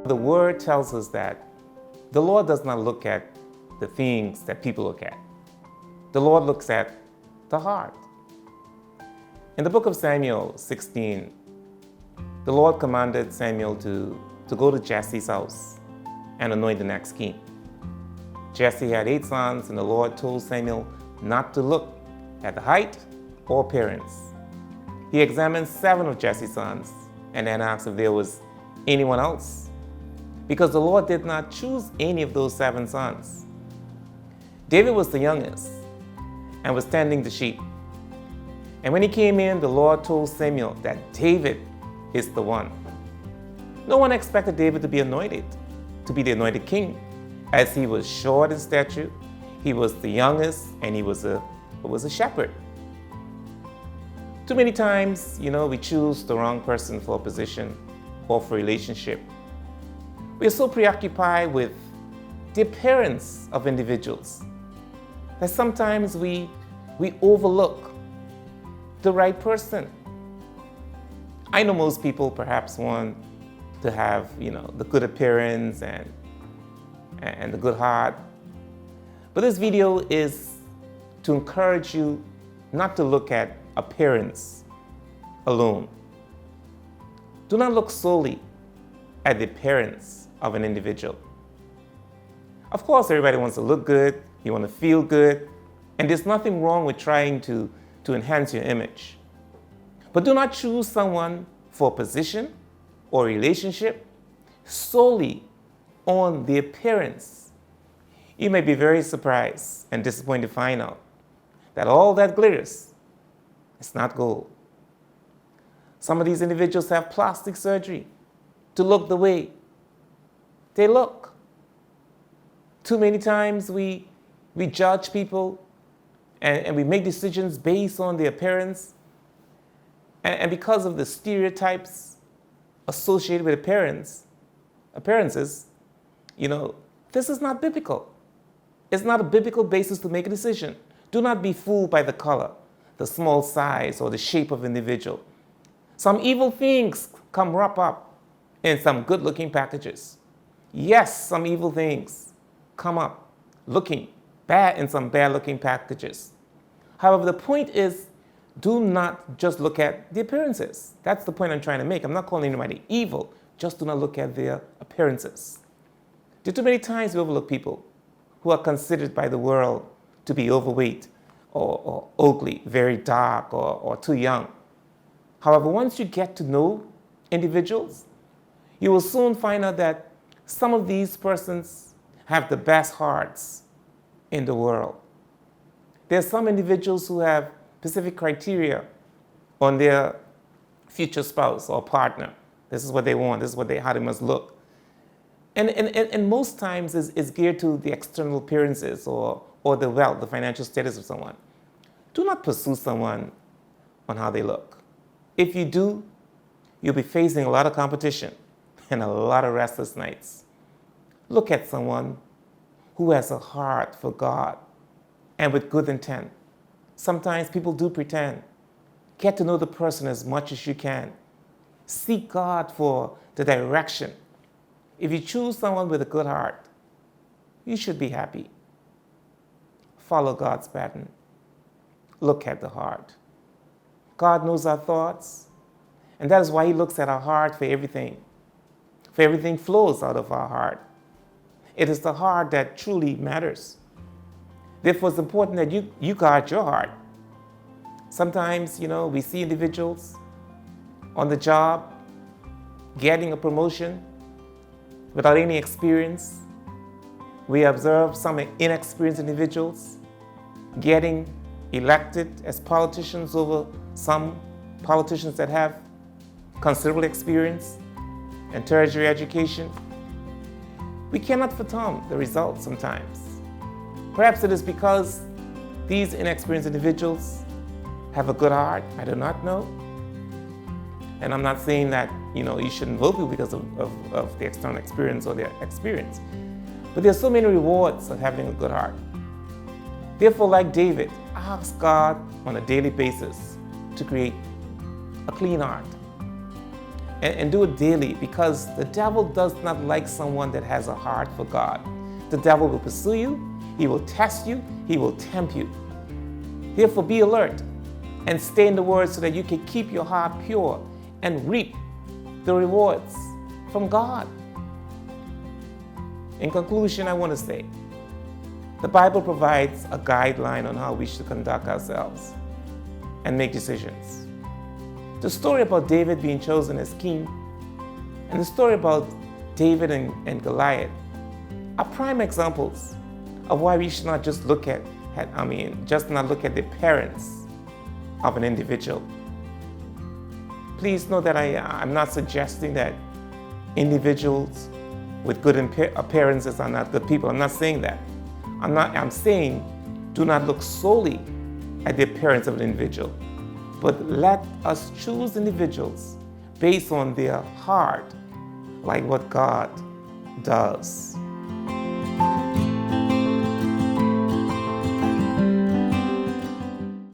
The word tells us that the Lord does not look at the things that people look at. The Lord looks at the heart. In the book of Samuel 16, the Lord commanded Samuel to go to Jesse's house and anoint the next king. Jesse had 8 sons, and the Lord told Samuel not to look at the height or appearance. He examined 7 of Jesse's sons and then asked if there was anyone else, because the Lord did not choose any of those 7 sons. David was the youngest and was tending the sheep. And when he came in, the Lord told Samuel that David is the one. No one expected David to be anointed, to be the anointed king, as he was short in stature, he was the youngest, and he was a shepherd. Too many times, we choose the wrong person for a position or for a relationship. We are so preoccupied with the appearance of individuals that sometimes we overlook the right person. I know most people perhaps want to have, the good appearance and the good heart. But this video is to encourage you not to look at appearance alone. Do not look solely at the appearance of an individual. Of course, everybody wants to look good, you want to feel good, and there's nothing wrong with trying to enhance your image. But do not choose someone for a position or relationship solely on the appearance. You may be very surprised and disappointed to find out that all that glitters is not gold. Some of these individuals have plastic surgery to look the way they look. Too many times we judge people and we make decisions based on the appearance. And because of the stereotypes associated with appearances, this is not biblical. It's not a biblical basis to make a decision. Do not be fooled by the color, the small size, or the shape of an individual. Some evil things come wrapped up in some good-looking packages. Yes, some evil things come up looking bad in some bad-looking packages. However, the point is, do not just look at the appearances. That's the point I'm trying to make. I'm not calling anybody evil. Just do not look at their appearances. There are too many times we overlook people who are considered by the world to be overweight or ugly, very dark, or too young. However, once you get to know individuals, you will soon find out that some of these persons have the best hearts in the world. There are some individuals who have specific criteria on their future spouse or partner. This is what they want. This is how they must look. And most times is geared to the external appearances or the wealth, the financial status of someone. Do not pursue someone on how they look. If you do, you'll be facing a lot of competition and a lot of restless nights. Look at someone who has a heart for God and with good intent. Sometimes people do pretend. Get to know the person as much as you can. Seek God for the direction. If you choose someone with a good heart, you should be happy. Follow God's pattern. Look at the heart. God knows our thoughts, and that is why He looks at our heart for everything. For everything flows out of our heart. It is the heart that truly matters. Therefore, it's important that you guard your heart. Sometimes, we see individuals on the job getting a promotion without any experience. We observe some inexperienced individuals getting elected as politicians over some politicians that have considerable experience and tertiary education. We cannot fathom the results sometimes. Perhaps it is because these inexperienced individuals have a good heart. I do not know. And I'm not saying that, you shouldn't vote people because of the external experience or their experience. But there's so many rewards of having a good heart. Therefore, like David, ask God on a daily basis to create a clean heart. and do it daily, because the devil does not like someone that has a heart for God. The devil will pursue you, he will test you, he will tempt you. Therefore, be alert and stay in the Word so that you can keep your heart pure and reap the rewards from God. In conclusion, I want to say, the Bible provides a guideline on how we should conduct ourselves and make decisions. The story about David being chosen as king and the story about David and Goliath are prime examples of why we should not just not look at the appearance of an individual. Please know that I'm not suggesting that individuals with good appearances are not good people. I'm not saying that. I'm saying do not look solely at the appearance of an individual, but let us choose individuals based on their heart, like what God does.